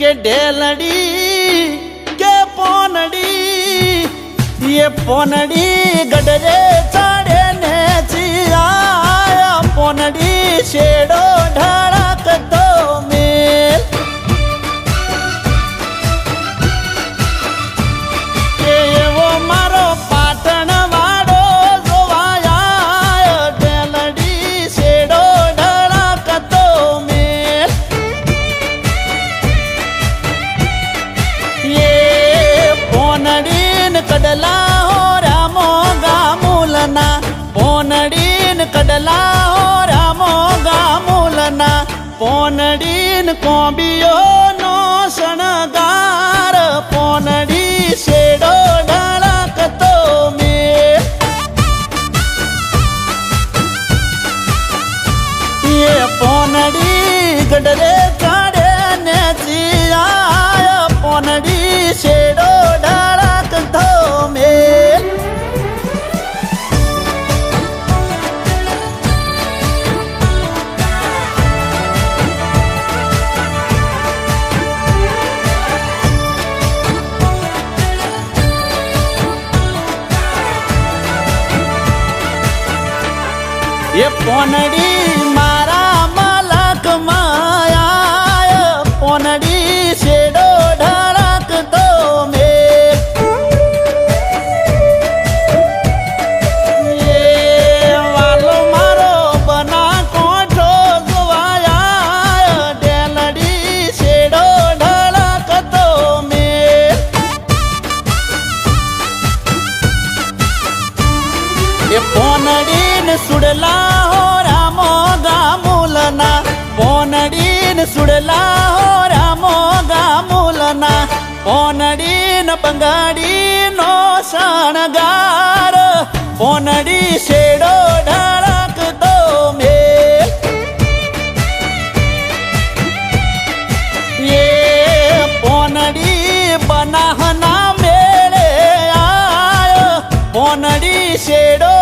के ढेलड़ी के पोनड़ी ये पोनड़ी गडरे चढ़े ने चिया पोनड़ी शेडो ढड़क दो मेल के वो मारो पाटण वाड़ो जोवाया ढेलड़ी शेडो ढड़क दो मेल ये पोनड़ीन कडला हो रामो गामूलना पोनड़ीन कडला हो रामो गामूलना पोनड़ीन कोंबियो नो शणगार पोनड़ी शेडो ढळक तो मेल ये पोनड़ी गडरे काढे ने जिया पोनड़ी शेडो ढळक तो मेल ये पोनड़ी मारा मलक माया पोनड़ी शेडो ढळक दो मेल ये वालो मारो बना कोठो जुवाया ढेलड़ी शेडो ढळक दो मेल ये पोनड़ीन सुडला हो रामो गामूलना पोनड़ीन सुडला हो रामो गामूलना पोनड़ीन बंगाड़ी नो शणगार पोनड़ी शेडो ढळक दो मेल ये पोनड़ी बनाहना मेळे आयो पोनड़ी शेडो